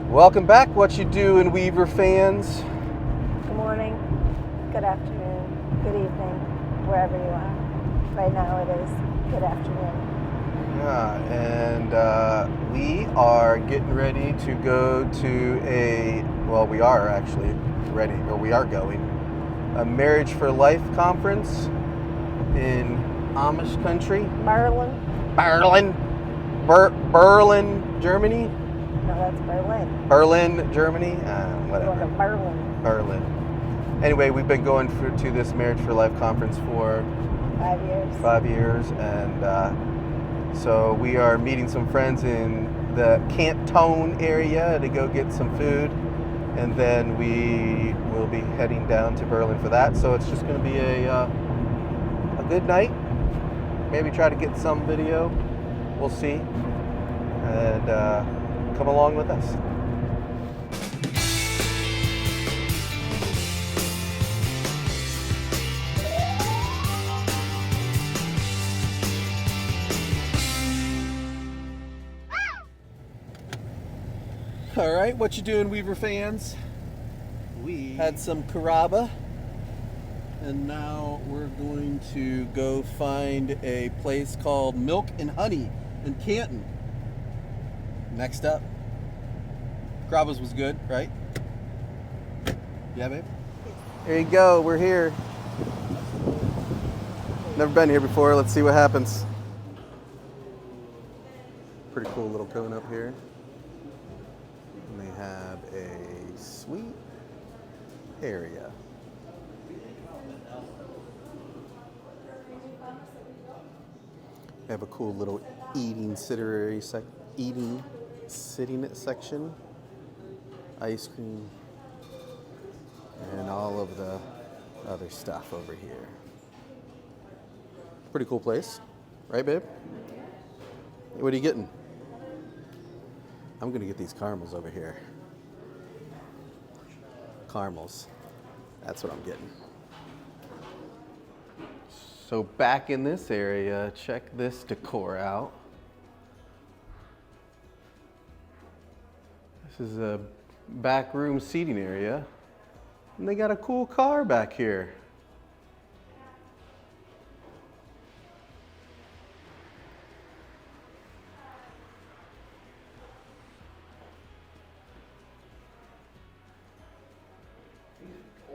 Welcome back, What You Doin' Weaver fans. Good morning, good afternoon, good evening, wherever you are. Right now it is good afternoon. Yeah, and we are getting ready to go to we are actually ready, or we are going, a Marriage for Life conference in Amish country. Berlin, Germany? No, that's Berlin. Berlin, Germany? Whatever. Going to Berlin. Anyway, we've been going to this Marriage for Life conference for 5 years. 5 years, and so we are meeting some friends in the Canton area to go get some food, and then we will be heading down to Berlin for that. So it's just going to be a good night. Maybe try to get some video. We'll see. And come along with us. All right, what you doing, Weaver fans? We had some carrabba, and now we're going to go find a place called Milk and Honey in Canton. Next up. Carrabba's was good, right? Yeah, babe? There you go, we're here. Never been here before, let's see what happens. Pretty cool little cone up here. And they have a sweet area. They have a cool little eating sitting section, ice cream, and all of the other stuff over here. Pretty cool place, right, babe? What are you getting? I'm gonna get these caramels over here. Caramels, that's what I'm getting. So back in this area, check this decor out. This is a back room seating area, and they got a cool car back here.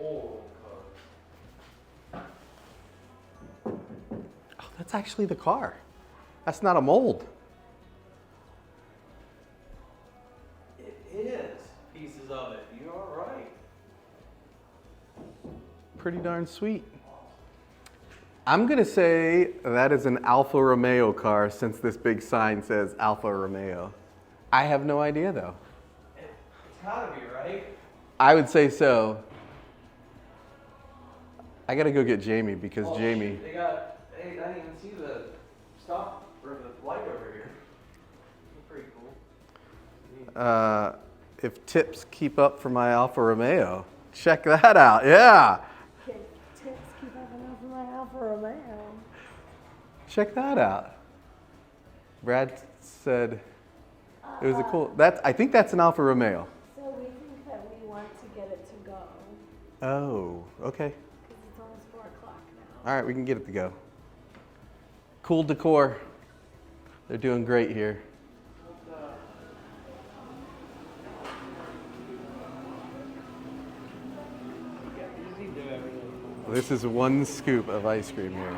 Oh, that's actually the car. That's not a mold. Pieces of it. You are right. Pretty darn sweet. I'm gonna say that is an Alfa Romeo car since this big sign says Alfa Romeo. I have no idea though. It's gotta be, right? I would say so. I gotta go get Jaimi because Jaimi. They got. Hey, I didn't even see the stop or the light over here. That's pretty cool. If tips keep up for my Alfa Romeo, check that out. Yeah. Tips keep up enough for my Alfa Romeo. Check that out. Brad said it was a cool. I think that's an Alfa Romeo. So we think that we want to get it to go. Oh, okay. Because it's almost 4 o'clock now. All right, we can get it to go. Cool decor. They're doing great here. This is one scoop of ice cream here.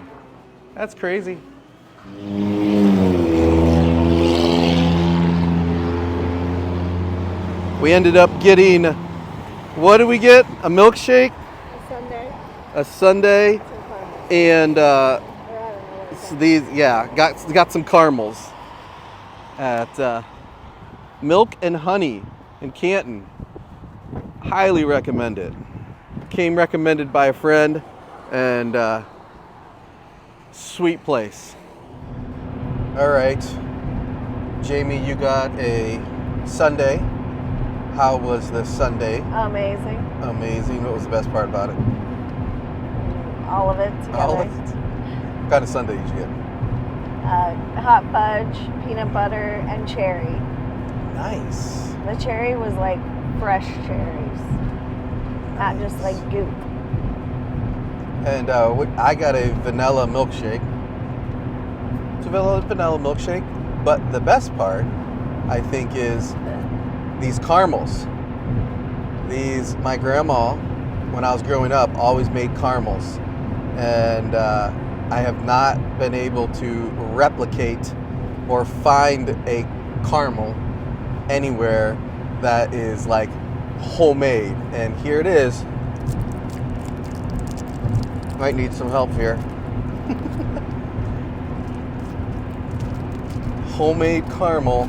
That's crazy. We ended up getting, what did we get? A milkshake? A Sunday. A sundae, Some caramels. and Or I don't know what so these, yeah, got some caramels at Milk and Honey in Canton. Highly recommend it. Came recommended by a friend, and sweet place. All right, Jaimi, you got a sundae. How was the sundae? Amazing. Amazing. What was the best part about it? All of it together. All of it. What kind of sundae did you get? Hot fudge, peanut butter, and cherry. Nice. The cherry was like fresh cherries, not just like goop. And I got a vanilla milkshake. It's a vanilla milkshake. But the best part, I think, is these caramels. My grandma, when I was growing up, always made caramels. And I have not been able to replicate or find a caramel anywhere that is like homemade. And here it is. Might need some help here. Homemade caramel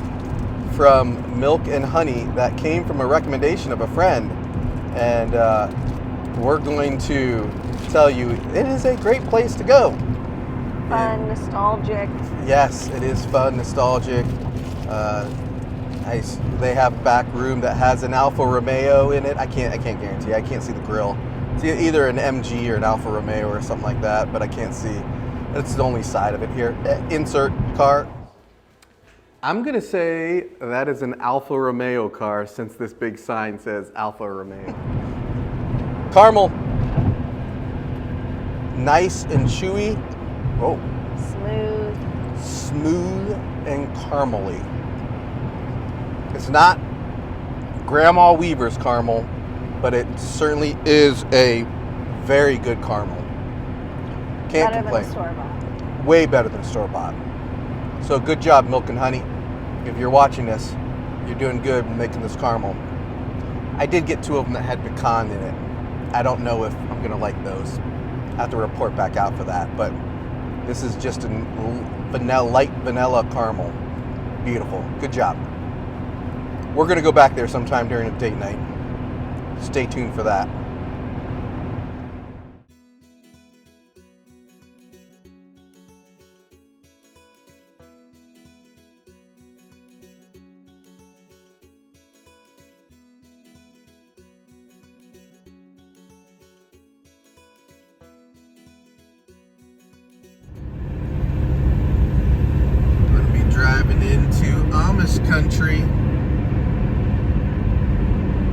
from Milk and Honey that came from a recommendation of a friend. And we're going to tell you it is a great place to go. Fun, nostalgic. Yes, it is fun, nostalgic. They have a back room that has an Alfa Romeo in it. I can't guarantee. I can't see the grill. It's either an MG or an Alfa Romeo or something like that, but I can't see. That's the only side of it here. Insert car. I'm gonna say that is an Alfa Romeo car since this big sign says Alfa Romeo. Caramel. Nice and chewy. Oh. Smooth and caramely. It's not Grandma Weaver's caramel, but it certainly is a very good caramel. Can't better complain. Than store-bought. Way better than store-bought. So good job, Milk and Honey. If you're watching this, you're doing good making this caramel. I did get 2 of them that had pecan in it. I don't know if I'm gonna like those. I have to report back out for that, but this is just a light vanilla caramel. Beautiful. Good job. We're gonna go back there sometime during a date night. Stay tuned for that. Driving into Amish country.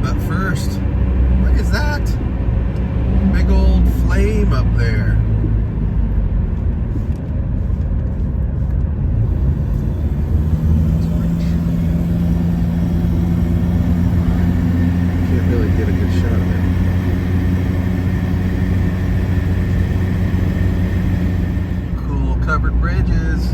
But first, what is that? Big old flame up there. Can't really get a good shot of it. Cool covered bridges.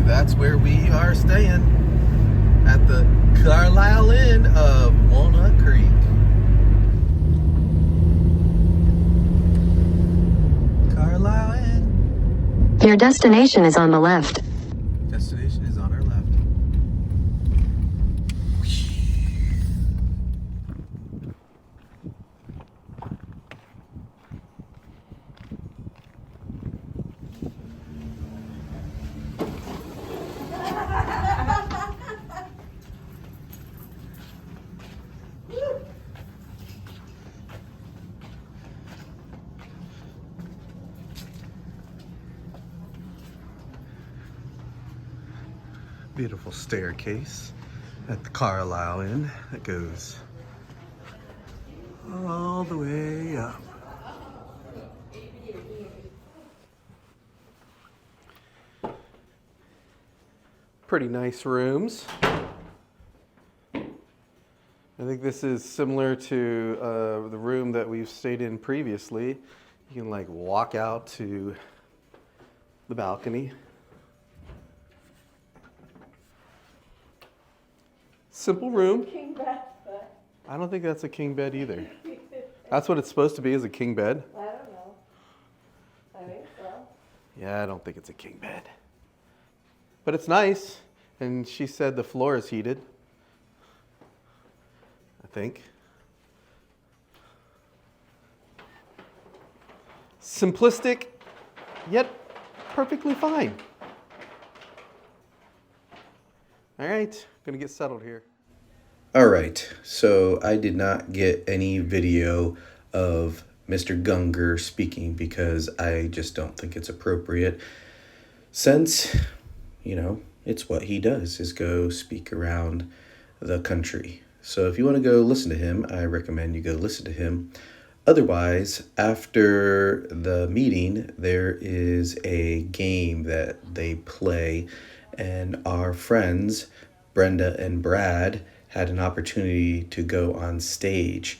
That's where we are staying, at the Carlisle Inn of Walnut Creek. Carlisle Inn. Your destination is on the left. Destination is on our left. Beautiful staircase at the Carlisle Inn that goes all the way up. Pretty nice rooms. I think this is similar to the room that we've stayed in previously. You can like walk out to the balcony. Simple room. King bed, but I don't think that's a king bed either. That's what it's supposed to be, is a king bed. I don't know. I think so. Yeah, I don't think it's a king bed. But it's nice. And she said the floor is heated. I think. Simplistic, yet perfectly fine. All right, gonna get settled here. All right, so I did not get any video of Mr. Gunger speaking because I just don't think it's appropriate. since, it's what he does, is go speak around the country. So if you want to go listen to him, I recommend you go listen to him. Otherwise, after the meeting, there is a game that they play, and our friends, Brenda and Brad, had an opportunity to go on stage.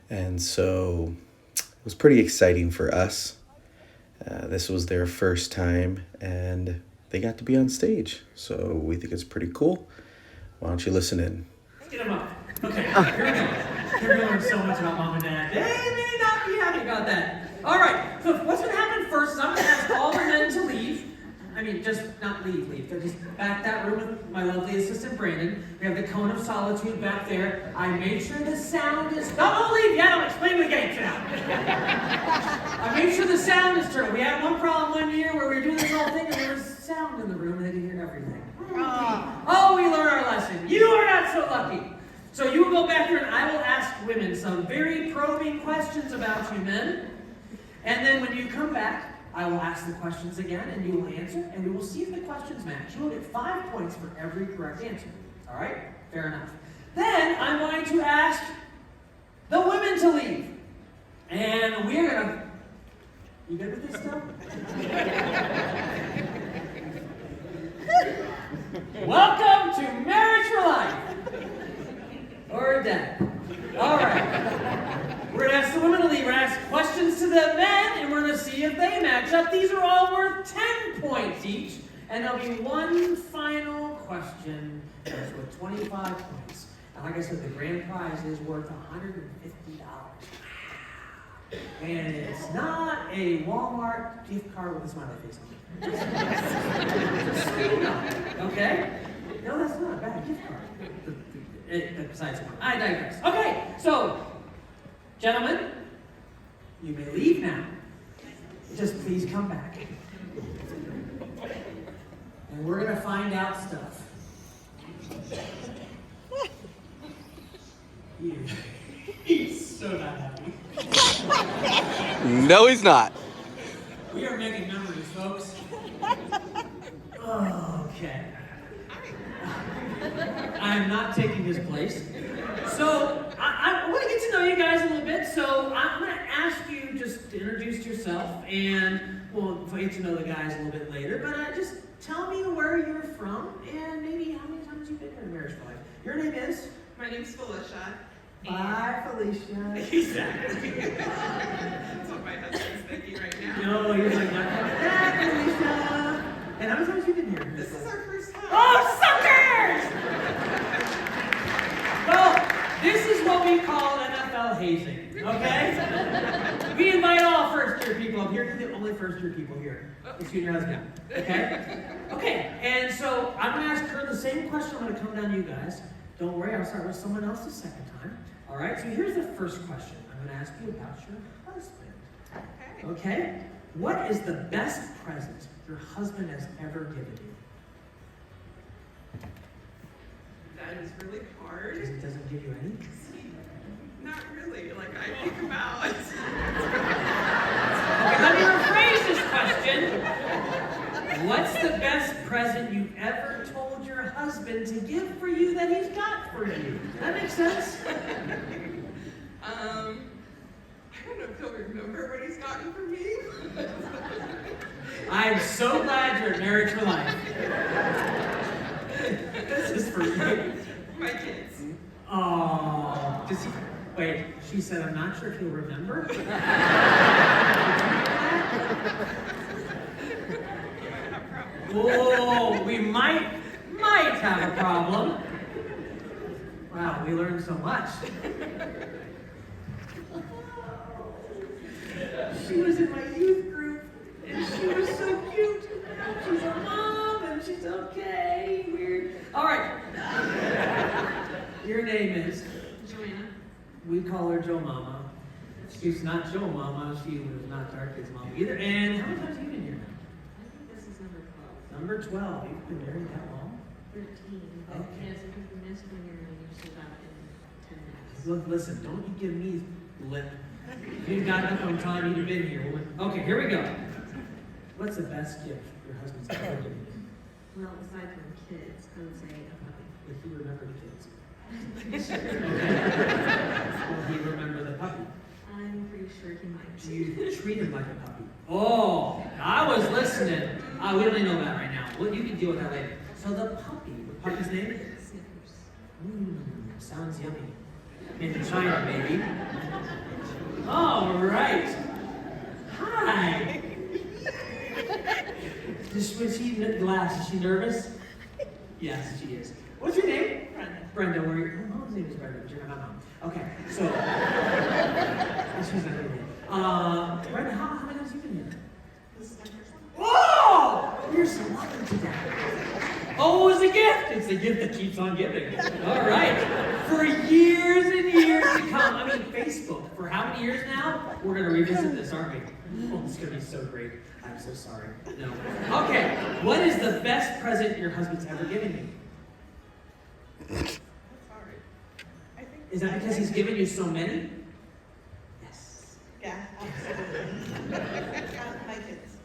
And so it was pretty exciting for us. This was their first time, and they got to be on stage. So we think it's pretty cool. Why don't you listen in? Let's get them up. Okay, here we go. They're going to learn so much about mom and dad. They may not be happy about that. All right, so what's going to happen first is I'm going to ask all the men to leave. I mean, just not leave. They're just back that room with my lovely assistant, Brandon. We have the cone of solitude back there. I made sure the sound is... Don't leave yet, I'm explaining the game now. I made sure the sound is turned. We had one problem one year where we were doing this whole thing and there was sound in the room and they didn't hear everything. Oh, we learned our lesson. You are not so lucky. So you will go back there and I will ask women some very probing questions about you men. And then when you come back, I will ask the questions again and you will answer and we will see if the questions match. You will get 5 points for every correct answer. All right? Fair enough. Then I'm going to ask the women to leave. And we're going to... You good with this stuff? Welcome to Marriage for Life. Or death. All right. We're going to ask the women to leave. We're going to ask questions to the men, and we're going to see if they match up. These are all worth 10 points each. And there'll be one final question that's worth 25 points. And like I said, the grand prize is worth $150. And it's not a Walmart gift card with a smiley face on it. Just so you know, okay? No, that's not a bad gift card. Besides one. I digress. Okay, so, gentlemen, you may leave now. Just please come back. And we're going to find out stuff. He's so not happy. No, he's not. We are making memories, folks. Okay. I'm not taking his place. So, I want to get to know you guys a little bit, so I'm going to ask you just to introduce yourself, and we'll get to know the guys a little bit later, but just tell me where you're from, and maybe how many times you've been here in Marriage for Life. Your name is? My name's Felicia. Bye, Felicia. Exactly. That's what my husband's thinking right now. No, you're like, not coming back, Felicia. And how many times have you been here? This is our first time. Oh, suckers! Well, this is what we call NFL hazing, okay? We invite all first-year people up here. You're the only first-year people here. Excuse your husband, okay? Okay, and so I'm going to ask her the same question. I'm going to come down to you guys. Don't worry, I'll start with someone else the second time. All right, so here's the first question. I'm going to ask you about your husband. Okay? What is the best present your husband has ever given you? That is really hard. He doesn't give you any? Not really. Like, I think about. Okay, let me rephrase this question. What's the best present you've ever told your husband to give for you that he's got for you? That makes sense? I don't know if he'll remember what he's gotten for me. I'm so glad you're at Marriage for Life. This is for you. My kids. Oh, does he? Wait, she said, I'm not sure if he'll remember. Oh, we might have a problem. Wow, we learned so much. She was in my youth group, and she was so cute. She's a mom, and she's okay. Weird. All right. Your name is? Joanna. We call her Joe Mama. She's not Joe Mama. She was not Darky's mom either. And how many times have you been here now? I think this is number 12. Number 12. You've been married that long? 13. But Okay. yes, if you miss when you're usually about in 10 minutes. Look, listen, don't you give me lip. You've got enough on time you've been here. Okay, here we go. What's the best gift your husband's ever given you? Well, aside from kids, I would say a puppy. If you remember the kids. Okay. Will he remember the puppy? I'm pretty sure he might. Do you treat him like a puppy? Oh, I was listening. We don't even know that right now. Well, you can deal with that later. So the puppy's name? Snickers. Sounds yummy. In China, maybe. All right. Hi. Was she is she nervous? Yes, she is. What's your name? Brenda. Where your mom's name is Brenda, but you're not my mom. Okay, so she's not here. Brenda, how many times have you been here? This is my first one. Whoa! You're so lucky today. Oh, it's a gift. It's a gift that keeps on giving. All right. For years and years to come. I mean, Facebook. For how many years now? We're going to revisit this, aren't we? Oh, it's going to be so great. I'm so sorry. No. Okay. What is the best present your husband's ever given you? That's hard. I think. Is that because he's given you so many? Yes. Yeah, absolutely. My kids.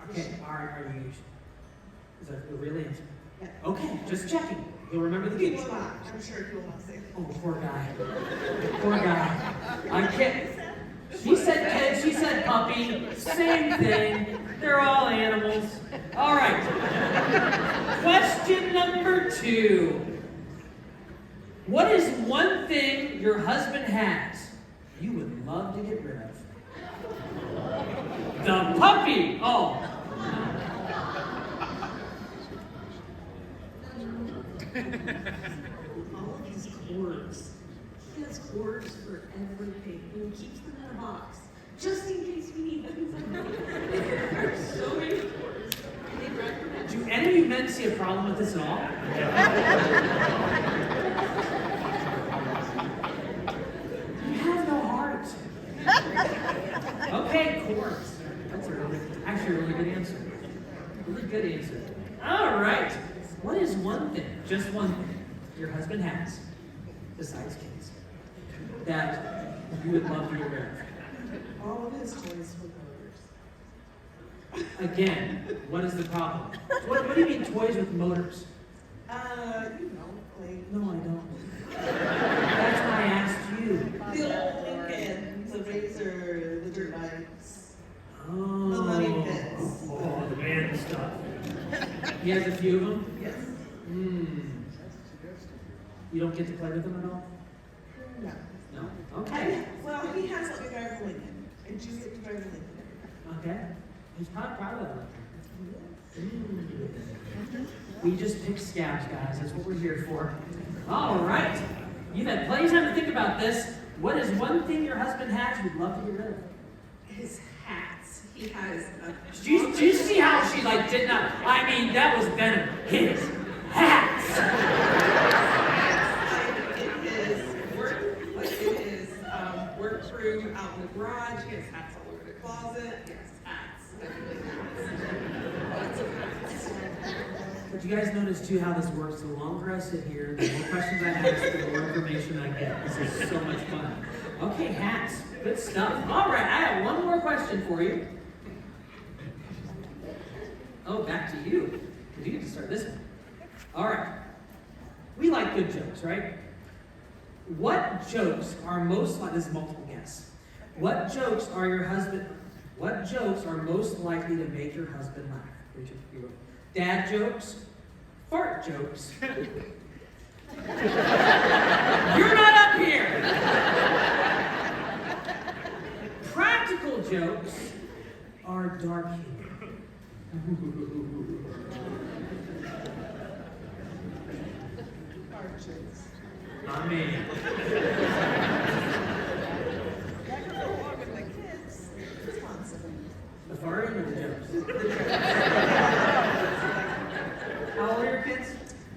Okay. Are you? Is that the real answer? Yeah. Okay. Just checking. You'll remember the He kids. will not. I'm sure he will not say that. Oh, poor guy. Poor guy. I can't. She said kids, she said puppy. Same thing. They're all animals. All right. Question number 2. What is one thing your husband has you would love to get rid of? The puppy. Oh. All of his cords. He has cords for everything, and he keeps them in a box, just in case we need them. There are so many cords. They Brad Brenda. Do any of you men see a problem with this at all? You have no heart. Okay, cords. That's actually a really good answer. Really good answer. All right. What is one thing, just one thing, your husband has, besides kids, that you would love to get rid of? All of his toys with motors. Again, what is the problem? What do you mean toys with motors? Like No, I don't. That's why I asked you. the old Lincoln, the razor, the dirt bikes, Oh. the money pits. Oh, the man stuff. He has a few of them? Yes. You don't get to play with them at all? No. No? Okay. Well, he has let me drive the Lincoln. I do get to drive the Lincoln. Okay. He's probably proud of that. We just pick scabs, guys. That's what we're here for. All right. You've had plenty of time to think about this. What is one thing your husband has you'd love to get rid of? His hats. He has a. Do you see how she did not? I mean, that was venom. His hats. It is work crew out in the garage. He has hats all over the closet. He has hats. But you guys notice too how this works. The longer I sit here, the more questions I ask, the more information I get. This is so much fun. Okay, hats. Good stuff. All right, I have one more question for you. Oh, back to you. You get to start this one. All right. We like good jokes, right? What jokes are most like, this is multiple guess. What jokes are most likely to make your husband laugh? Richard, you wrote. Dad jokes, fart jokes. You're not up here. Practical jokes are dark humor. Arches. Not me. That goes along with my kids. Responsible. The farting or the jokes? How old are your kids?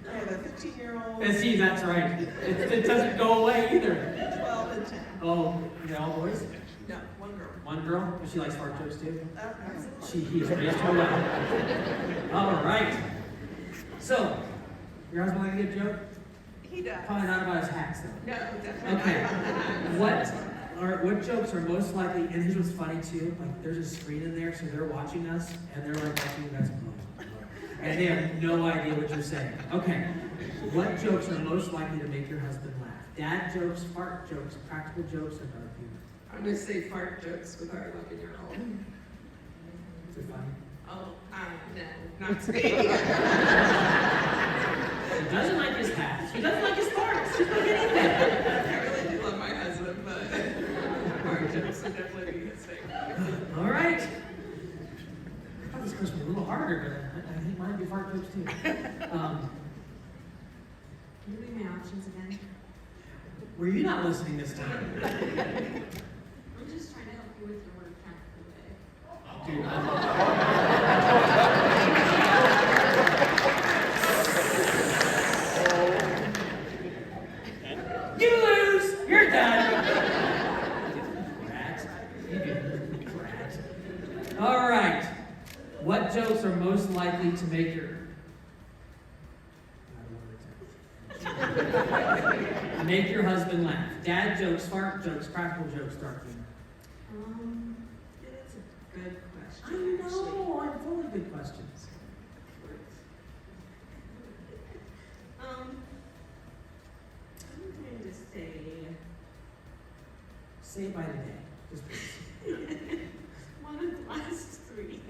I have a 15-year-old, And see, that's right. It doesn't go away either. 12, and 10. Oh, they're all boys? No, one girl. One girl? But she likes fart jokes too? Absolutely. He's raised her well. All right. So, your husband like a good joke? He does. Probably not about his hats though. No, definitely Okay. not about that. All right, what jokes are most likely, and here's what's funny too, like there's a screen in there, so they're watching us, and they're like watching you guys, and they have no idea what you're saying. Okay, what jokes are most likely to make your husband laugh? Dad jokes, fart jokes, practical jokes, or dark humor? I'm going to say fart jokes with our 11-year-old. Is it funny? Oh, no, not today. She doesn't like his hat. She doesn't like his farts. She's not getting that. I really do love my husband, but fart jokes would definitely be his favorite. All right. I thought this question was a little harder, but I think it might be fart jokes too. Can you read my options again? Were you not listening this time? I'm just trying to help you with your word count for the day. Dude, you lose! You're done! Rat. Rat. All right. What jokes are most likely to make your... make your husband laugh? Dad jokes, fart jokes, practical jokes, dark humor. It's a good question. I know, I'm full of good questions. I'm going to Say it by today. Just please. one of the last three.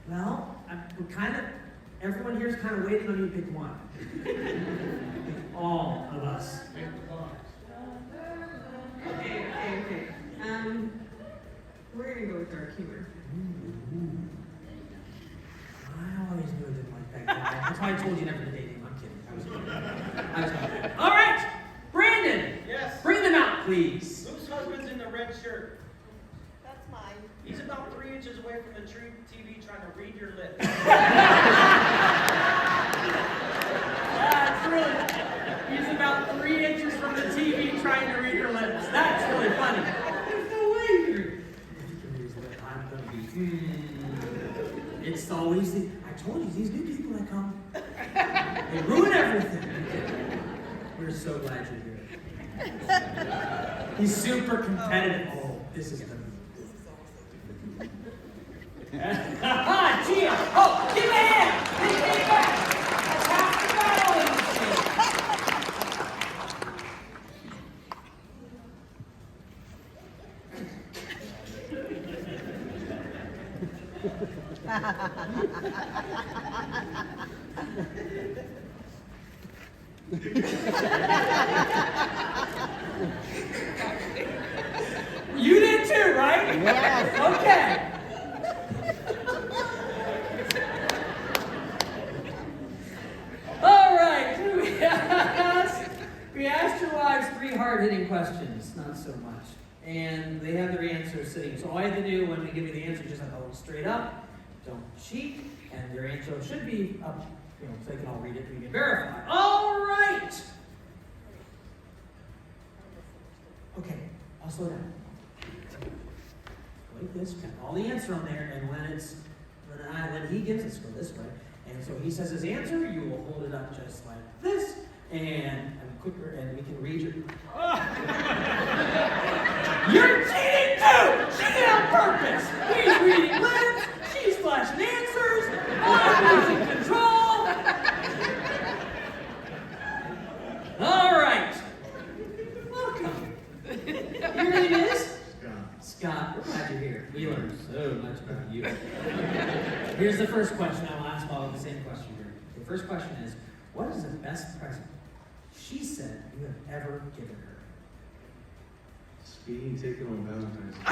Well, we're kind of, everyone here is kind of waiting on you to pick one. All of us. Okay. We're going to go with dark humor. I always knew I didn't like that guy. That's why I told you never to date him. I'm kidding. I was kidding. All right, Brandon. Yes. Bring them out, please. Whose husband's in the red shirt? That's mine. He's about 3 inches away from the TV trying to read your lips. That's really. He's about 3 inches from the TV trying to read your lips. That's really funny. There's no way you can read his lip. I'm gonna be. It's always the. I told you these new people that come. They ruin everything. We're so glad you're here. He's super competitive. Oh, this is gonna be. Gia! Oh, give me a hand! Give me back! That's half the battle in this You did too, right? Yes. Okay. All right. We asked your wives 3 hard-hitting questions, not so much. And they have their answers sitting. So all you have to do when we give you the answer, just have to hold straight up, don't cheat, and their answer should be up, so they can all read it and we can verify. All right. Okay, I'll slow down. Like this, got all the answer on there, and when he gives us, go this way. And so he says his answer, you will hold it up just like this, and quicker, and we can read your. You're cheating too! Cheating on purpose! He's reading lips, she's flashing answers, I'm losing control! All right. Welcome. Your name is? Scott. We're glad you're here. We learned so much about you. Here's the first question. I will ask all of the same question here. The first question is, what is the best present she said you have ever given her? Speeding ticket on Valentine's Day.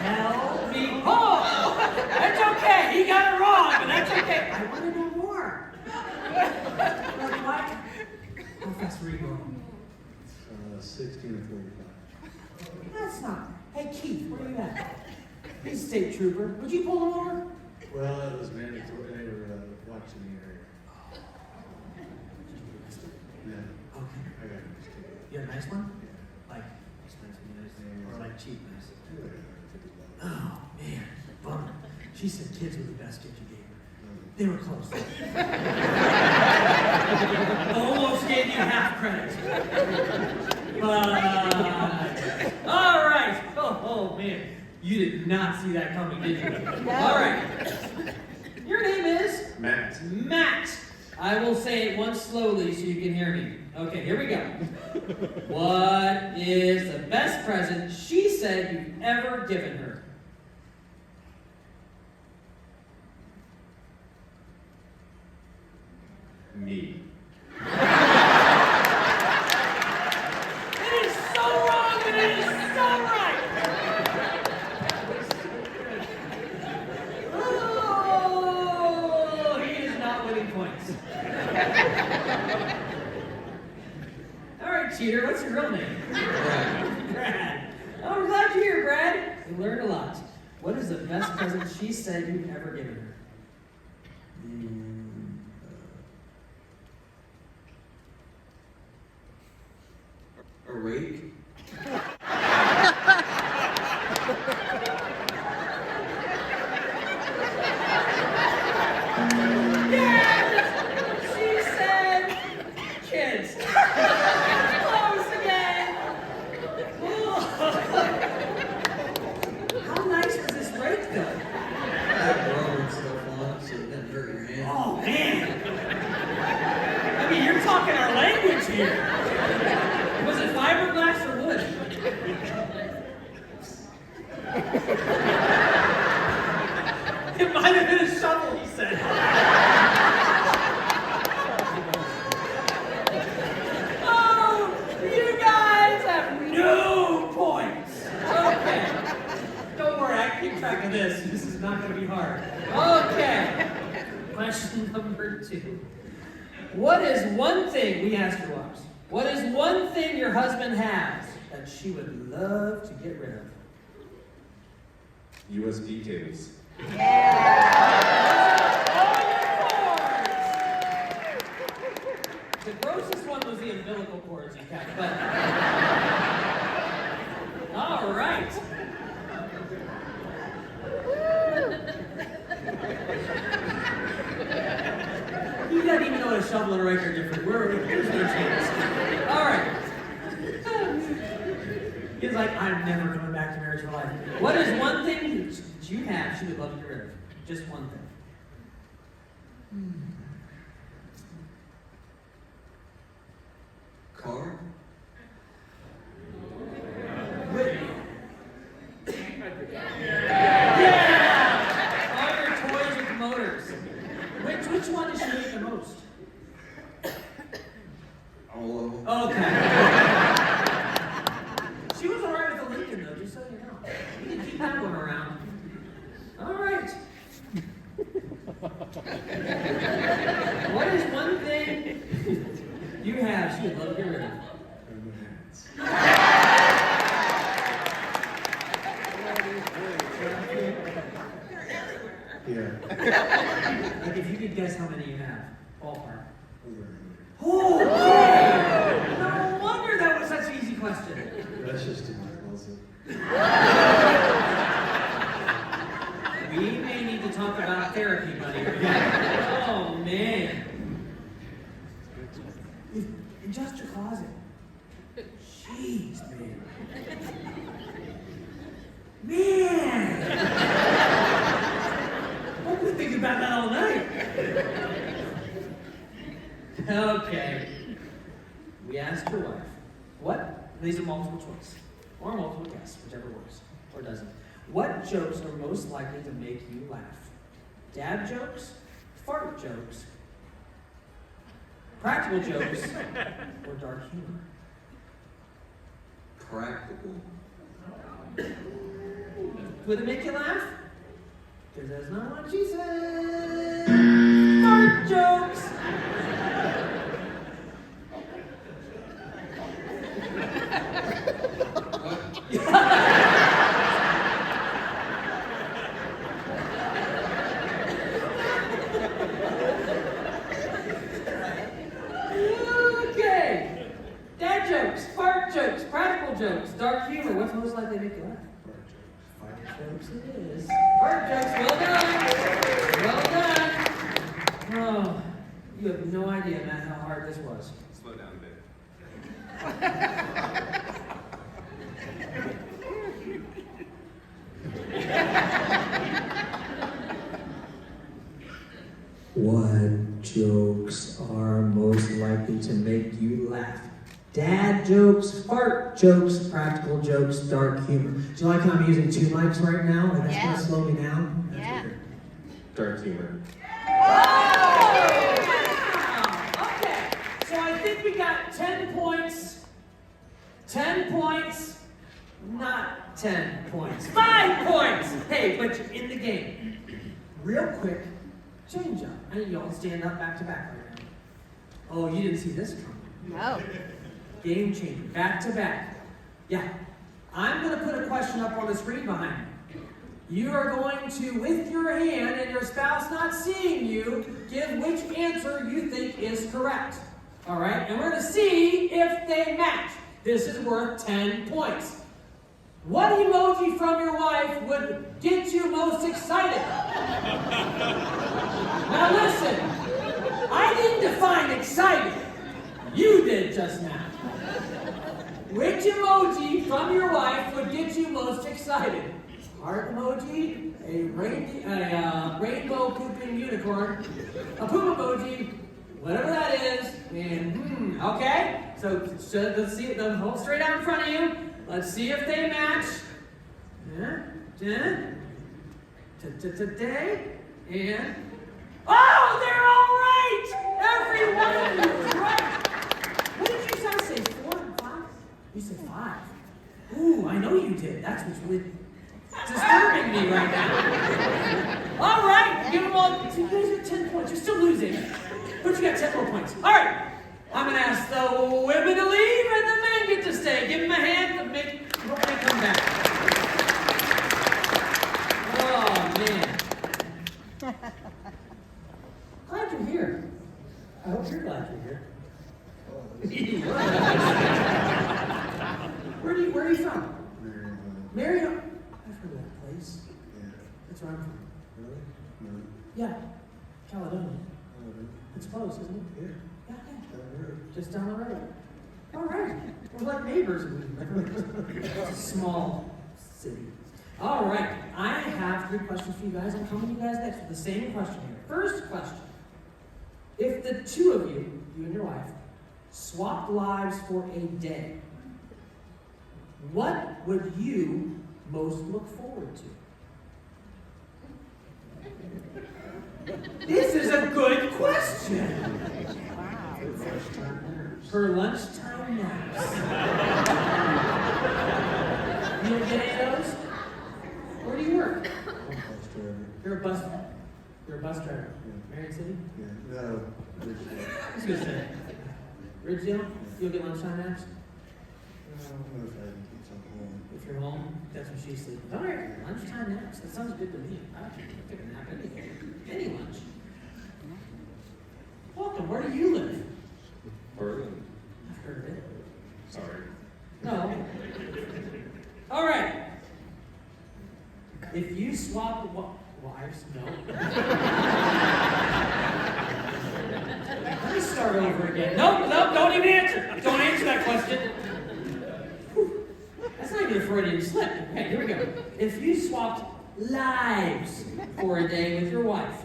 Tell me. Oh! That's okay. He got it wrong, but that's okay. I want to know more. Like what? How fast were you going? 16 or 45. That's not. Hey, Keith, where are you at? He's a state trooper. Would you pull him over? Well, it was mandatory. They were watching the area. Yeah. Okay. I got a nice ticket. You had a nice one? Yeah. Like expensive nice or like cheap nice? Yeah. Oh man, bummer. She said kids were the best gift you gave her. They were close. Almost gave you half credit. But, all right. Oh, man. You did not see that coming, did you? All right. Your name is? Matt. Matt. I will say it once slowly so you can hear me. Okay, here we go. What is the best present she said you've ever given her? Me. It is so wrong, but it is so right. Oh, he is not winning points. All right, cheater, what's your real name? Brad. Oh, I'm glad you're here, Brad. You learned a lot. What is the best present she said you've ever given her? A rake? She said kids. Close again. How nice was this rake, though? That rubber stuff on it so it doesn't hurt your hand. Oh, man. I mean, you're talking our language here. Was it fiberglass or wood? It might have been a shovel, he said. Oh, you guys have no points. Okay. Don't worry, I can keep track of this. This is not going to be hard. Okay. Question number 2. What is one thing, we asked your wives, what is one thing your husband has that she would love to get rid of? USB cables. The grossest one was the umbilical cords you kept, but... All right. He doesn't even know what a shovel and a rake are different. Here's no chance. All right. He's like, I'm never coming back to marriage for life. What is one thing that you have she would love to get rid of? Just one thing. Car? Yeah! All your toys with motors. Which one does she hate the most? All of them. Okay. She was alright with the Lincoln, though, just so you know. You can keep that one around. All right. What is one thing you have she would love to get rid of? Yeah. Like, if you could guess how many you have, ballpark. Over. Oh, okay. No wonder that was such an easy question. That's just in my closet. We may need to talk about therapy, buddy. Oh, man. In just your closet. Jeez, man. Man! I've been thinking about that all night. Okay. We asked your wife, what? These are multiple choice. Or multiple guess, whichever works. Or doesn't. What jokes are most likely to make you laugh? Dad jokes, fart jokes, practical jokes, or dark humor? Practical. Would it make you laugh? Because that's not what she said. Fart jokes! Okay. Dad jokes, fart jokes, practical jokes, dark humor. What's most likely to make you laugh? Jokes it is. Fart jokes, well done. Well done. Oh, you have no idea, Matt, how hard this was. Slow down a bit. What jokes are most likely to make you laugh? Dad jokes, fart jokes, practical jokes, dark humor. Do you like how I'm using 2 mics right now? And that's going to slow me down? Yeah. Dark humor. Okay, so I think we got 10 points. 10 points. Not 10 points. 5 points! Hey, but you're in the game. Real quick, change up. I need you all to stand up back to back right now. Oh, you didn't see this coming. No. Game changer, back to back. Yeah. I'm going to put a question up on the screen behind me. You are going to, with your hand and your spouse not seeing you, give which answer you think is correct. All right? And we're going to see if they match. This is worth 10 points. What emoji from your wife would get you most excited? Now listen, I didn't define excited. You did just now. Which emoji from your wife would get you most excited? Heart emoji, a rainbow pooping unicorn, a poop emoji, whatever that is, and okay? So let's see them hold straight out in front of you. Let's see if they match. Today and oh, they're all right! Every one of you is right. What did you say? 4 and 5? You said 5. Ooh, I know you did. That's what's really disturbing me right now. All right, give them all. You guys got 10 points. You're still losing, but you got 10 more points. All right, I'm gonna ask the women to leave and the men get to stay. Give them a hand to hope they come back. Oh man. Glad you're here. I hope you're glad you're here. Where are you from? Marion. I've heard of that place. Yeah. That's where I'm from. Really? No. Yeah. Caledonia. It's close, isn't it? Yeah. Yeah. Down the road. Just down the road. All right. We're like neighbors. It's a small city. All right. I have 3 questions for you guys. I'm coming to you guys next with the same question here. First question. If the 2 of you and your wife, swapped lives for a day, what would you most look forward to? This is a good question. Wow. For lunchtime naps. You don't get any of those? Where do you work? Bus driver. You're a bus driver. Marion City? Yeah. No. I was gonna say. Ridgedale? You'll get lunchtime naps? If I can get something home. If you're home, that's when she's sleeping. All right, lunchtime naps. That sounds good to me. I can take a nap any lunch. Welcome. Where do you live? Berlin. I've heard of it. Sorry. No. All right. If you swap wives, no. Let me start over again. Nope, don't even answer. Don't answer that question. That's not even a Freudian slip. Okay, here we go. If you swapped lives for a day with your wife,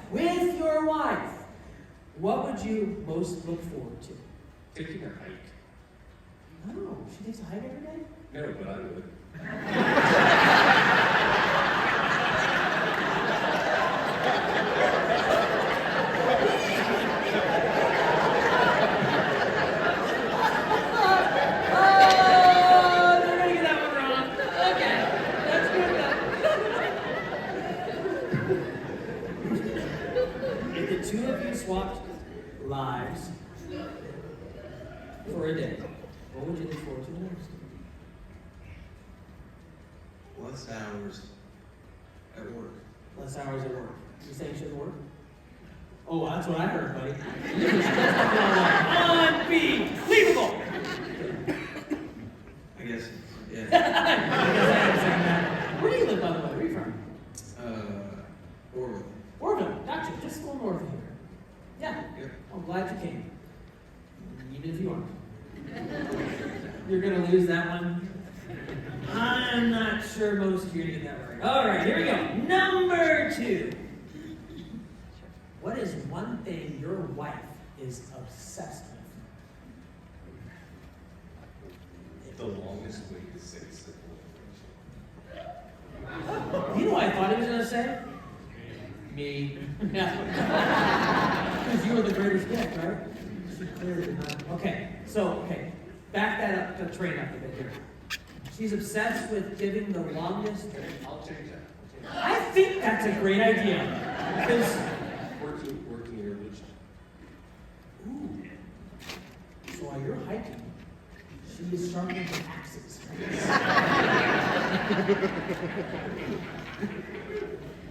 what would you most look forward to? Taking a hike. Oh, she takes a hike every day? No, but I would. Swapped lives for a day. What would you look forward to most? Less hours at work. Less hours at work. You saying she doesn't work? Oh, that's what I heard, buddy. Unbelievable! I guess. Yeah. Where do you live, by the way? Where are you from? You're gonna lose that one. I'm not sure most of you are gonna get that right. All right, here we go. Number 2. What is one thing your wife is obsessed with? The longest way to say simple You know what I thought he was gonna say? Me. Because you were the greatest gift, right? She clearly did not. Okay, back that up, the train up a bit here. She's obsessed with giving the longest. I'll change that. I think that's a great idea. Because. Working your religion. Ooh. So while you're hiking, she is sharpening her axes.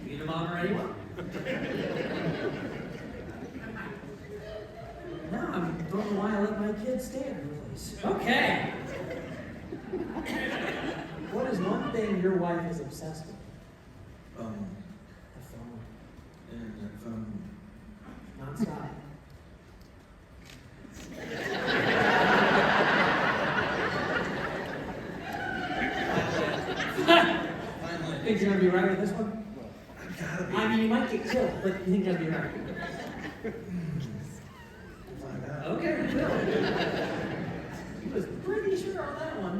Need a mom or anyone? No, I don't know why I let my kids stay at her place. Okay. What is one thing your wife is obsessed with? The phone. A phone. And that phone. Non-stop. Think you're gonna be right with this one? I mean, you might get killed, but you think you're gonna be right. Okay, we will. He was pretty sure on that one.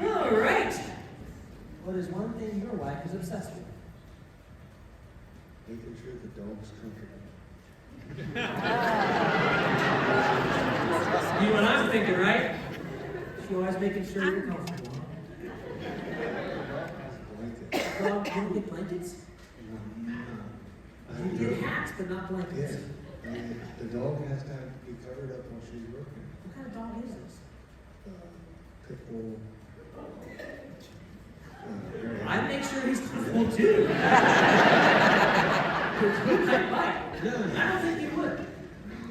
All right. What is one thing your wife is obsessed with? Making sure the dog's comfortable. You know what I'm thinking, right? She always making sure you're comfortable. Dog, you don't get blankets? You get hats, but not blankets. Yes. The dog has to be covered up while she's working. What kind of dog is this? Pit bull. I make sure he's comfortable too. Because he might bite. I don't think he would.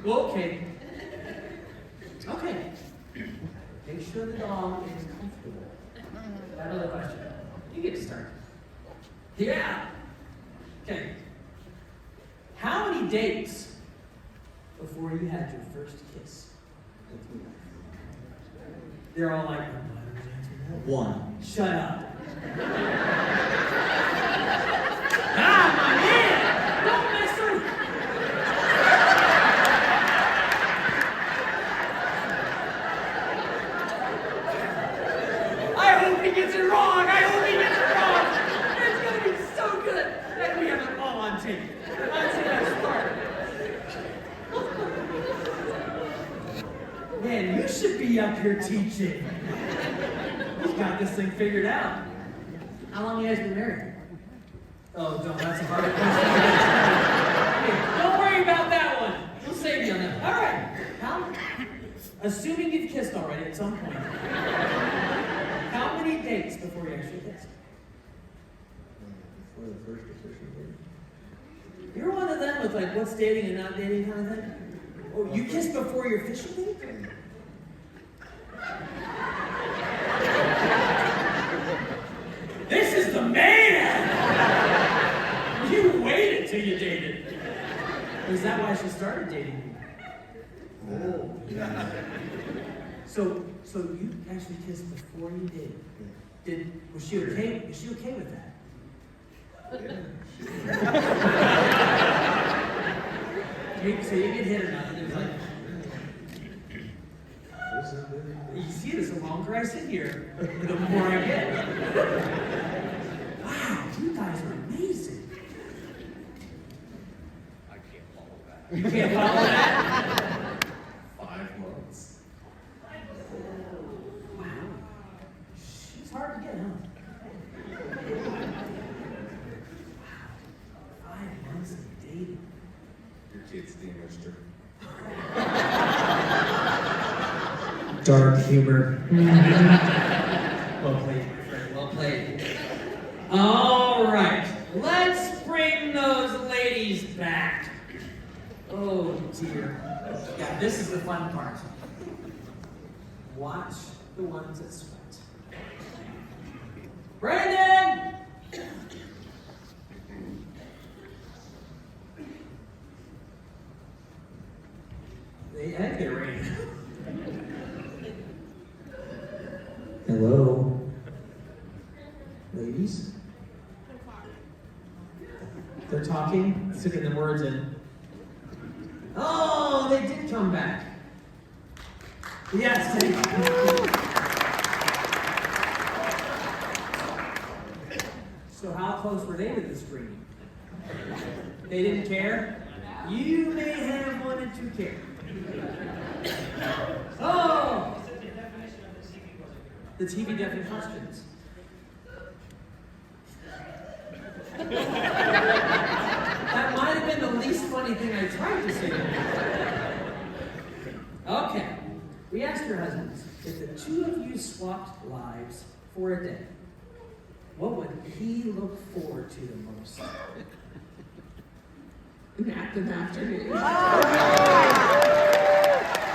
Well, okay. Okay. Make sure the dog is comfortable. Another question. You get to start. Yeah. Okay. How many dates before you had your first kiss? They're all like, One. shut up. Ah, my man! Don't mess with. I hope he gets it wrong! I hope he gets it wrong! It's gonna be so good! And we have it all on tape. Let's see that start. Man, you should be up here teaching. He's got this thing figured out. How long have you guys been married? Oh, don't. That's a hard question. Hey, don't worry about that one. We'll save you on that. All right. Assuming you've kissed already at some point, how many dates before you actually kissed? Before the first official date. You're one of them with like what's dating and not dating kind of thing? Oh, you kissed before your official date? This is the man! You waited till you dated. Is that why she started dating you? Oh. So you actually kissed before you dated. Was she okay with that? So you get hit or not? It was like, you see this, the longer I sit here, the more I get. Wow, you guys are amazing. I can't follow that. You can't follow that? 5 months. Wow. She's hard to get, huh? Wow. 5 months of dating. Your kid's teenager. Dark humor. Well played, my friend. Well played. All right. Let's bring those ladies back. Oh, dear. Yeah, this is the fun part. Watch the ones that sweat. Brandon! I think they're ready. Hello? Ladies? They're talking, sticking the words in. Oh, they did come back. Yes, thank you. So how close were they to the screen? They didn't care? You may have wanted to care. Oh! The TV definition questions. That might have been the least funny thing I tried to say. Okay. We asked your husbands, if the two of you swapped lives for a day, what would he look forward to the most? Nap in the afternoon.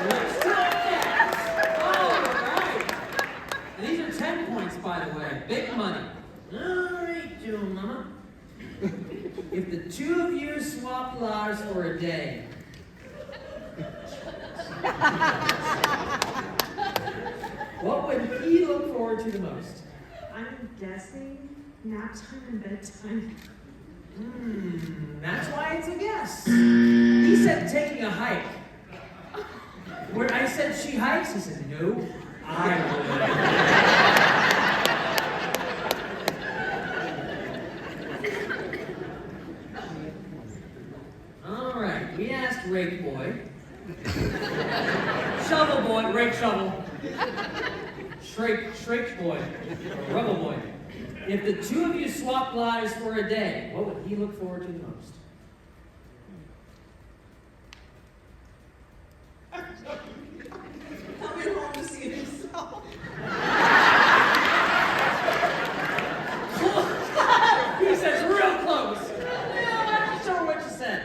Let's try that. All right. And these are 10 points, by the way. Big money. All right, Joe Mama. If the two of you swapped lives for a day, what would he look forward to the most? I'm guessing nap time and bedtime. That's why it's a guess. He said taking a hike. Where I said she hikes, he said, no, I would. All right, we asked Rake Boy. Shovel Boy, Rake Shovel. Shrake Boy, Rubble Boy. If the two of you swapped lives for a day, what would he look forward to the most? Coming home to see himself. He says real close. Yeah, I'm not sure what you said.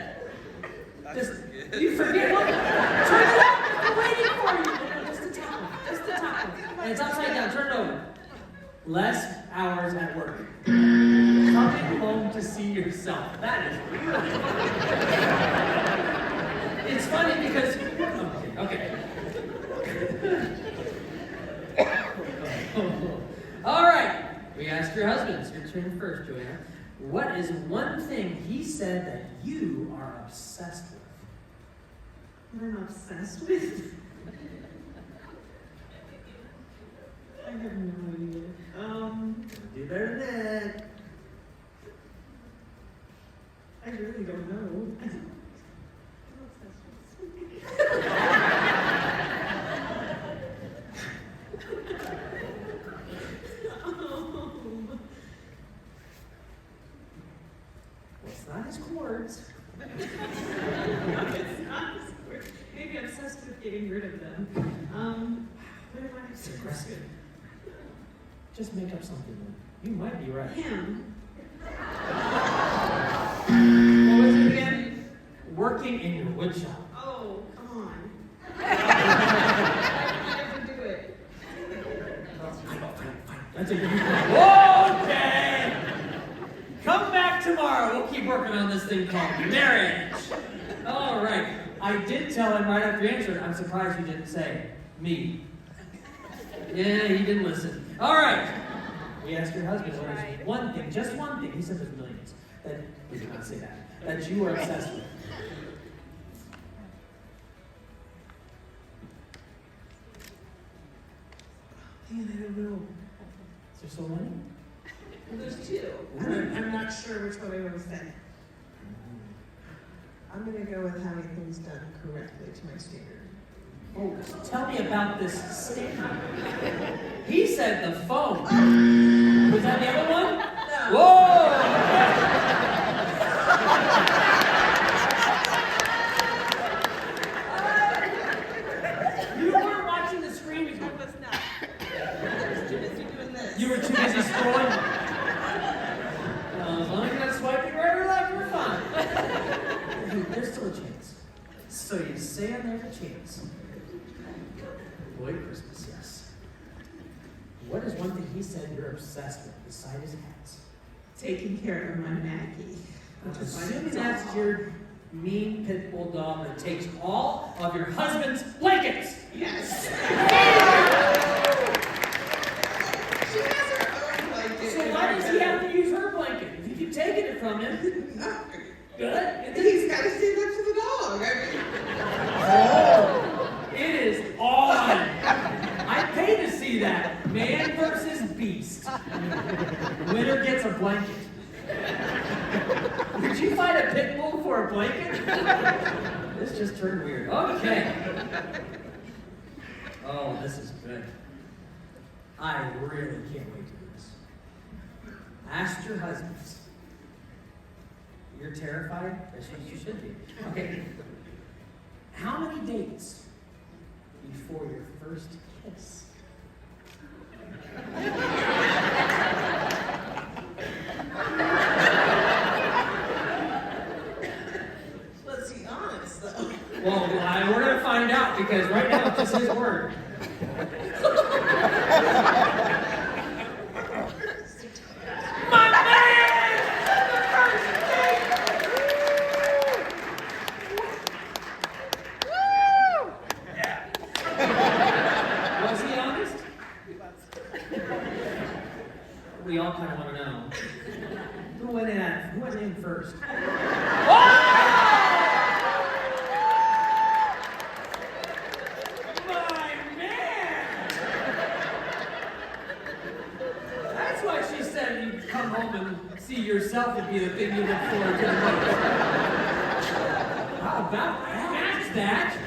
Just, you forget what? Turn it up. I'm waiting for you. Just the top one. Just the top one. And it's upside down. Turn it over. Less hours at work. Coming home to see yourself. That is really funny. It's funny because... Okay. All right. We asked your husbands. Your turn first, Joanna. What is one thing he said that you are obsessed with? What I'm obsessed with? I have no idea. Do better than that. I really don't know. It's not his chords. It's not this word. Maybe obsessed with getting rid of them. What am I It's obsessed aggressive. with? Just make up something. You might be right. Him. What was it again? Working in your wood shop. Oh, come on. I never do it. Fine. That's a good one. Okay! Come back tomorrow. We'll keep working on this thing called marriage. All right. I did tell him right after you answered. I'm surprised you didn't say me. Yeah, he didn't listen. All right. We asked your husband what is one thing, just one thing. He said there's millions. That he did not say that you are obsessed with. Man, I don't know. Is there so many? Well, there's two. I'm not sure which one I want to say. I'm going to go with having things done correctly to my standard. Oh, tell me about this standard. He said the phone. Was that the other one? No. Whoa! You weren't watching the screen. I was not. I was too busy doing this. You were too busy scrolling. As long as you're not swiping right or left, we're fine. There's still a chance. So you say on there's a chance. Boy, Christmas, yes. What is one thing he said you're obsessed with beside his hats? Taking care of my Maggie. Assuming that's your mean pit bull dog that takes all of your husband's blankets. Yes. blanket? This just turned weird. Okay. Oh, this is good. I really can't wait to do this. Ask your husbands. You're terrified? That's what you should be. Okay. How many dates before your first kiss? Let's be honest, though. Well, we're going to find out because right now it's just his word. My man! The first date! Woo! Yeah. Was he honest? We all kind of want to know. Who went in first? Yourself would be the thing you look forward to the most. How about match that?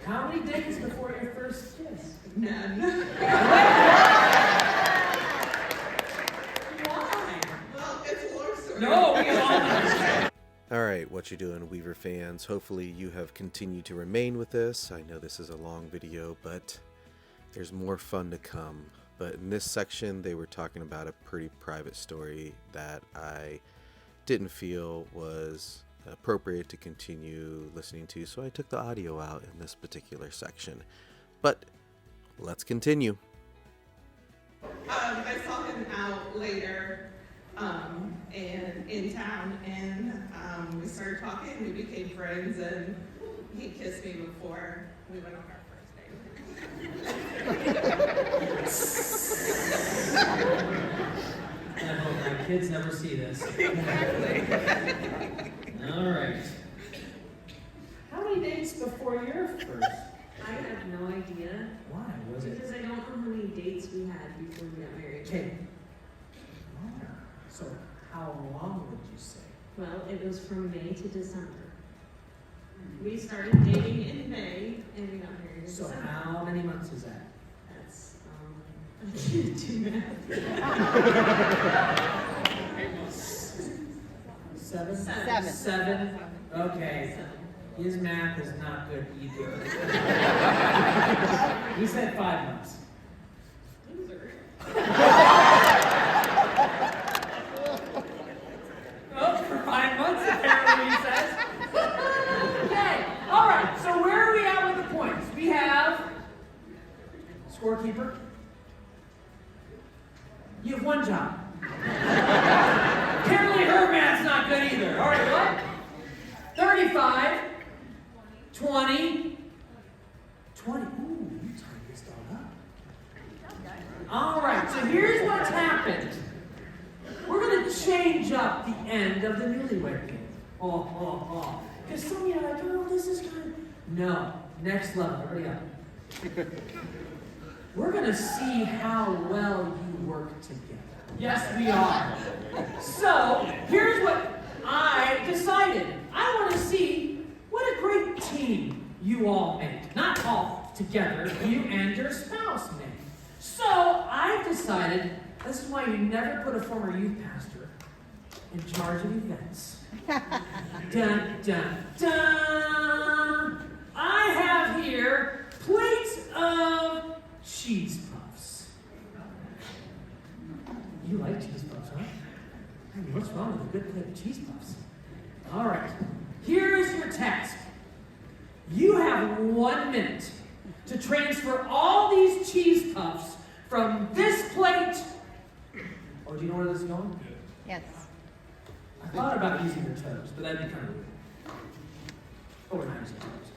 How many days before your first kiss? None. Why? Well, it's a long story. No, we all know. Alright, what you doing, Weaver fans? Hopefully you have continued to remain with us. I know this is a long video, but there's more fun to come. But in this section, they were talking about a pretty private story that I didn't feel was appropriate to continue listening to, so I took the audio out in this particular section. But let's continue. I saw him out later and in town, and we started talking. We became friends, and he kissed me before we went on our first date. I hope my kids never see this. All right. How many dates before your first? I have no idea. Why was it? Because I don't know how many dates we had before we got married. Okay. So how long would you say? Well, it was from May to December. We started dating in May and we got married in So December. how many months is that? That's, I didn't do math. 7? Seven. 7? Okay. His math is not good either. He said 5 months. Loser. Well, for 5 months apparently he says. Okay, all right, so where are we at with the points? We have scorekeeper. You have one job. Apparently her math's not good either. All right, what? 35, 20, 20. Ooh, you tied this dog up. All right, so here's what's happened. We're going to change up the end of the newlywed game. Oh. Because some of you are like, oh, this is good. No, next level, everybody up. We're going to see how well you work together. Yes, we are. So, here's what I decided. I want to see what a great team you all make. Not all together, you and your spouse make. So, I've decided this is why you never put a former youth pastor in charge of events. Dun, dun, dun! I have here plates of cheese puffs. You like cheese puffs, huh? I mean, what's wrong with a good plate of cheese puffs? All right, here is your task. You have 1 minute to transfer all these cheese puffs from this plate. Oh, do you know where this is going? Yes. I thought about using your toes, but that'd be kind of weird. Oh, we're not using toes.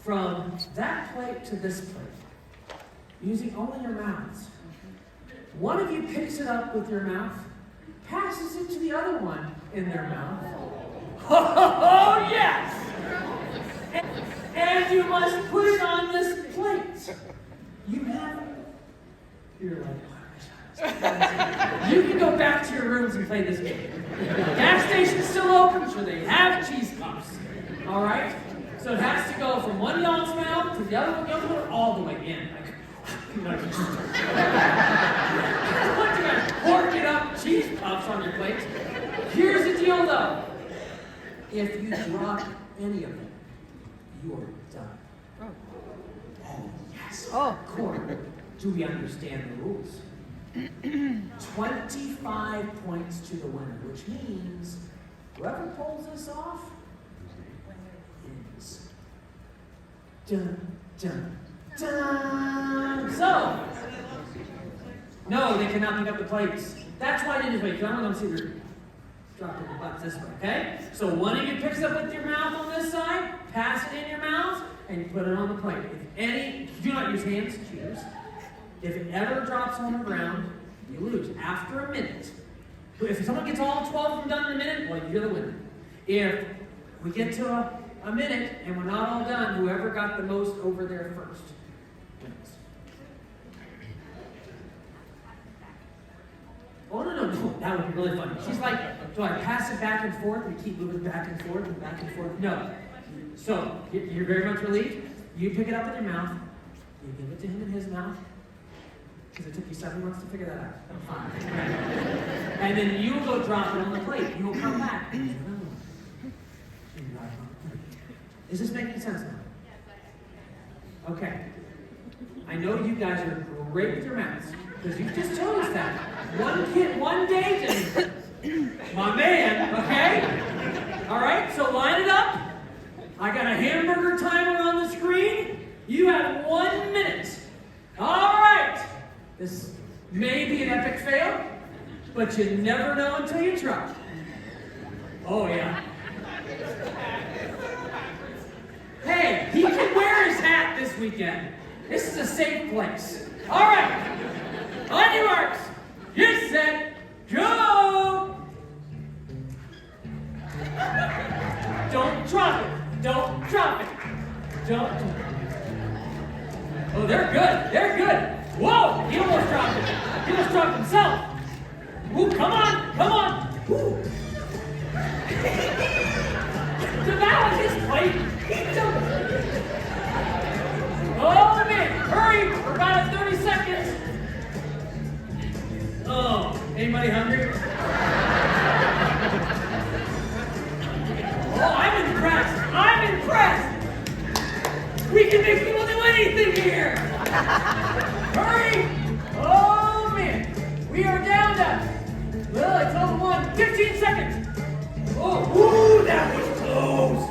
From that plate to this plate, using only your mouths. One of you picks it up with your mouth, passes it to the other one in their mouth. Oh, yes! And you must put it on this plate. You have it. You're like, oh, I wish I was. You can go back to your rooms and play this game. Gas station's still open, so they have cheese puffs. All right? So it has to go from one y'all's mouth to the other one, all the way in. Like, once you guys pork it up, cheese puffs on your plates. Here's the deal, though. If you drop any of them, you are done. Oh, yes. Oh, cool. Do we understand the rules? 25 points to the winner, which means whoever pulls this off wins. Dun, dun, dun. So, no, they cannot pick up the plates. That's why I didn't wait, because I don't want to see your dropping the butts this way, okay? So one of you picks up with your mouth on this side, pass it in your mouth, and you put it on the plate. Do not use hands, cheers. If it ever drops on the ground, you lose. After a minute, if someone gets all 12 of them done in a minute, well, you're the winner. If we get to a minute and we're not all done, whoever got the most over there first wins. Oh, no, that would be really funny. She's like, do I pass it back and forth? We keep moving back and forth and back and forth. No. So, you're very much relieved. You pick it up in your mouth. You give it to him in his mouth. Because it took you 7 months to figure that out. And then you will go drop it on the plate. You will come back. Is this making sense now? Okay. I know you guys are great with your mouths. Because you just told us that. One kid, one day to my man, okay? All right, so line it up. I got a hamburger timer on the screen. You have 1 minute. All right. This may be an epic fail, but you never know until you try. Oh, yeah. Hey, he can wear his hat this weekend. This is a safe place. All right. On your marks. Get set. Go. Don't drop it. Don't drop it. Don't. Oh, they're good. They're good. Whoa! He almost dropped it. He almost dropped himself. Ooh, come on. Come on. Ooh. Devour his plate. Oh, man. Hurry. We're about at 30 seconds. Oh, anybody hungry? Oh, I'm impressed. I'm impressed. We can make people do anything here. Hurry! Oh, man. We are down to, well, it's over 15 seconds. Oh, ooh, that was close.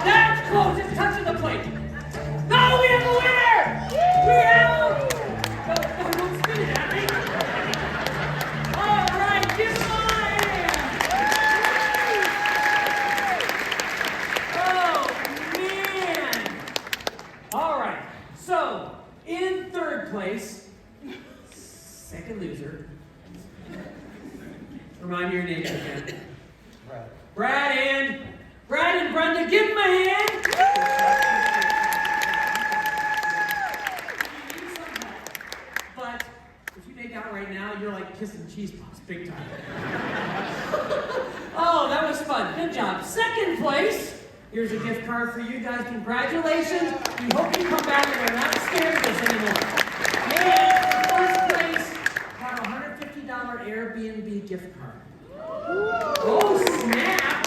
That's close. It's touching the plate. No, we have a winner! We have don't spin it at me. All right, give him a hand. Oh, man. All right, so in third place, second loser. Remind me your name again. Brad and Brenda, give them a hand. But if you make out right now, you're like kissing cheese puffs big time. Oh, that was fun. Good job. Second place. Here's a gift card for you guys. Congratulations. We hope you come back and are not scared of us anymore. And first place, have a $150 Airbnb gift card. Oh, snap.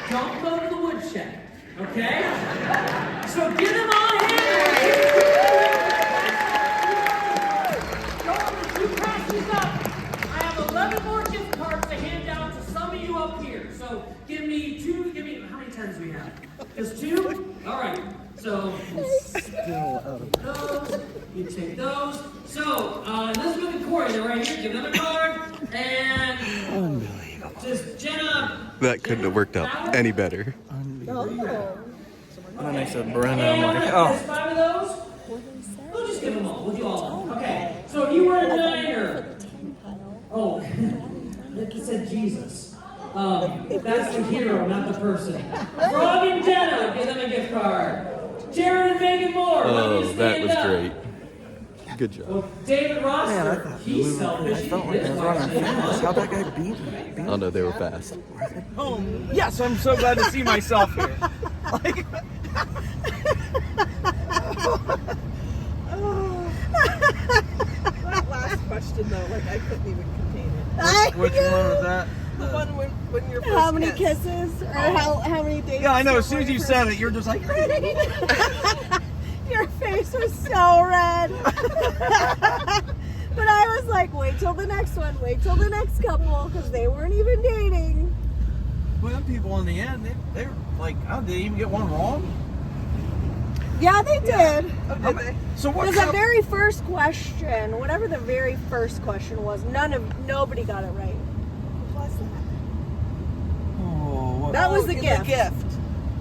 Don't go to the woodshed, okay? So give them all a hand. You pass these up. I have 11 more gift cards to hand out to some of you up here. So give me, how many tens do we have? Just 2? All right. So those, you take those. So Elizabeth and Corey, they're right here. Give them a card. And just Jenna. That couldn't have worked out any better. And then I said Brenda. I'm like, oh. There's 5 of those. We'll just give them all. We'll do all of them. Okay. So if you were a diner. Oh, it said Jesus. That's the hero, not the person. Frog and Jenna, give them a gift card. Jared and Megan Moore. Oh, that was up? great. Good job. Well, David Ross, Man, I thought he's moving selfish. I felt like I was running fast. How'd that guy beat me? Oh no, they were fast. Yes, I'm so glad to see myself here. Like, That last question though, like I couldn't even contain it. which one was that? The one when you're first How many kiss. kisses? Or how many dates? Yeah, I know. As before soon as you your said first- it, you're just like. Your face was so red. But I was like, wait till the next one, wait till the next couple, because they weren't even dating. Well, them people in the end, they were like, oh, did they even get one wrong? Yeah, they did. Oh, did they? So what? Because the very first question, whatever the very first question was, nobody got it right. What was that? Oh, what? That was the The gift. gift.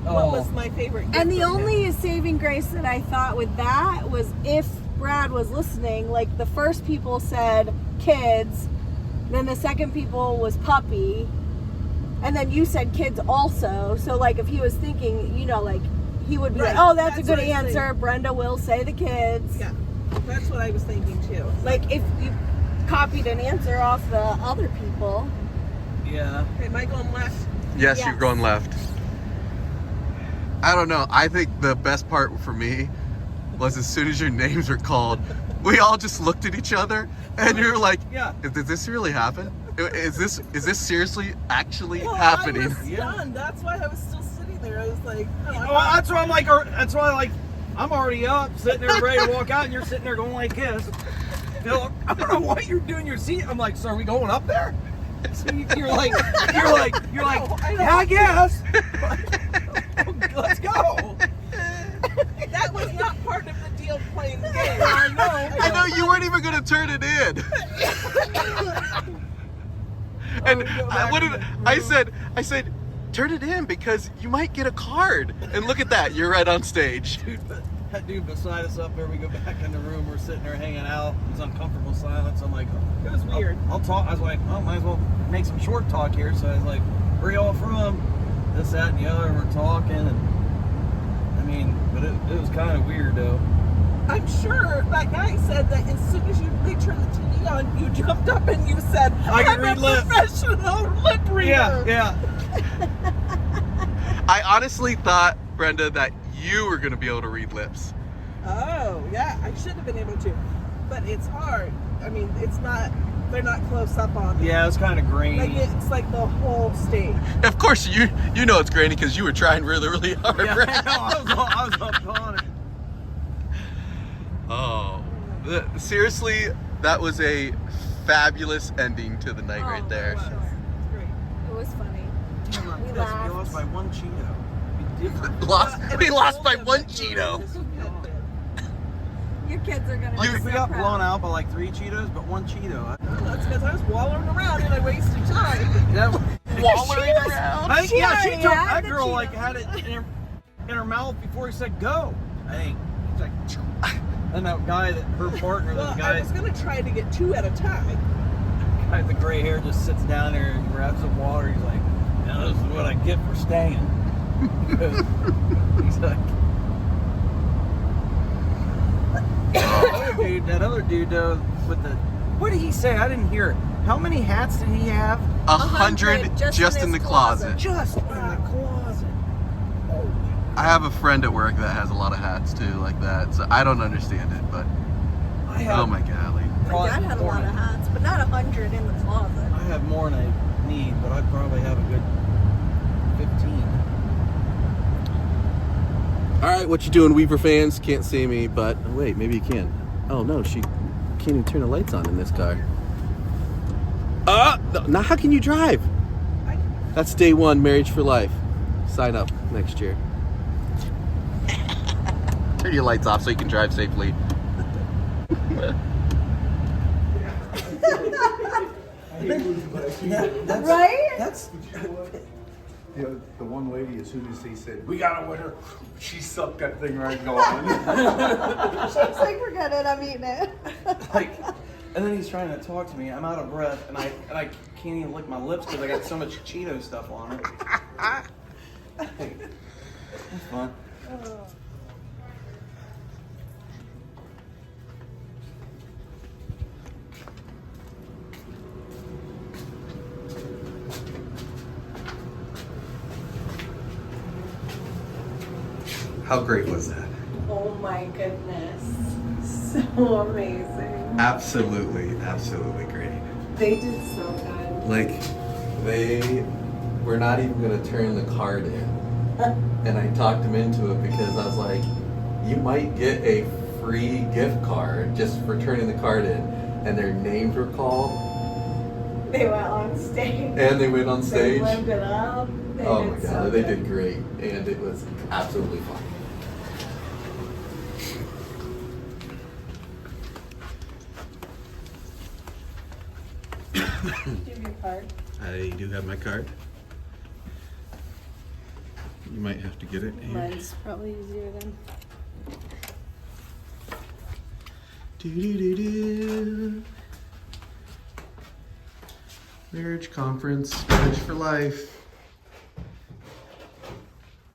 Oh. What was my favorite gift? And the from him? only saving grace that I thought with that was if Brad was listening, like the first people said kids, then the second people was puppy, and then you said kids also. So like if he was thinking, like he would be Right. like, oh, that's a That's good what I answer. think. Brenda will say the kids. Yeah, that's what I was thinking too. Like if you copied an answer off the other people. Yeah. Okay, am I going left? Yes, Yes. you're going left. I don't know. I think the best part for me was as soon as your names were called, we all just looked at each other and you're like, Yeah. Did this really happen? Is this seriously actually Well, happening? I was stunned. That's why I was still sitting there. I was like, oh, Well, that's why I'm like. That's why like. I'm already up, sitting there ready to walk out, and you're sitting there going like this. Phil, I don't know what you're doing in your seat. I'm like, so are we going up there? So you're like, yeah, I guess. Let's go. that was not part of the deal playing the game. I know. I know you weren't even gonna turn it in. And I said, turn it in because you might get a card. And look at that, you're right on stage. That dude beside us up there, we go back in the room, we're sitting there hanging out. It's uncomfortable silence. I'm like, It was weird. I'll talk. I was like, oh, might as well make some short talk here. So I was like, where y'all from? This, that, and the other. We're talking, and I mean, but it was kind of weird though. I'm sure that guy said that as soon as they turned the TV on, you jumped up and you said, I can I'm read a lips." professional lip reader. Yeah. I honestly thought, Brenda, that you were gonna be able to read lips. Oh, yeah, I should have been able to. But it's hard. I mean, it's not, they're not close up on it. Yeah, it was kind of grainy. Like, it's like the whole stage. Of course, you know it's grainy because you were trying really, really hard. Yeah, Brad. I was up on it. Oh, seriously, that was a fabulous ending to the night right there. It was. It's great. It was funny. We laughed. lost by one Cheeto. Be different. We lost by one Cheeto. Your kids are gonna. Like, be if we so got proud. blown out by like 3 Cheetos, but 1 Cheeto. Oh, that's because I was wallowing around and I wasted time. Wallowing around. I think, yeah, she already took had that the girl Cheeto. like had it in her mouth before he said go. I think. He's like, and that guy, her partner, Well, the I guy, was going to try to get 2 at a time. guy with the gray hair just sits down there and grabs some water. He's like, yeah, this is what I get for staying. He's like, that other dude though, with the, what did he say? I didn't hear it. How many hats did he have? 100 just in the closet. Just in the closet. I have a friend at work that has a lot of hats too, like that. So I don't understand it, but I have, oh my golly. My dad had a lot of hats, but not 100 in the closet. I have more than I need, but I probably have a good 15. All right, what you doing, Weaver fans? Can't see me, but oh, wait, maybe you can. Oh no, she can't even turn the lights on in this car. No, now how can you drive? That's day 1, marriage for life. Sign up next year. Turn your lights off so you can drive safely. Right? That's The one lady, as soon as he said, we got a winner, she sucked that thing right going. She's like, forget it, I'm eating it. like, and then he's trying to talk to me. I'm out of breath, and I can't even lick my lips because I got so much Cheeto stuff on it. That's fun. How great was that? Oh my goodness. So amazing. Absolutely great. They did so good. Like, they were not even going to turn the card in. And I talked them into it because I was like, you might get a free gift card just for turning the card in. And their names were called. They went on stage. And they went on stage. They lived it up. Oh my god, they did great. And it was absolutely fun. Do you have your card? I do have my card. You might have to get it here. Mine's probably easier then. Do. Marriage conference, marriage for life.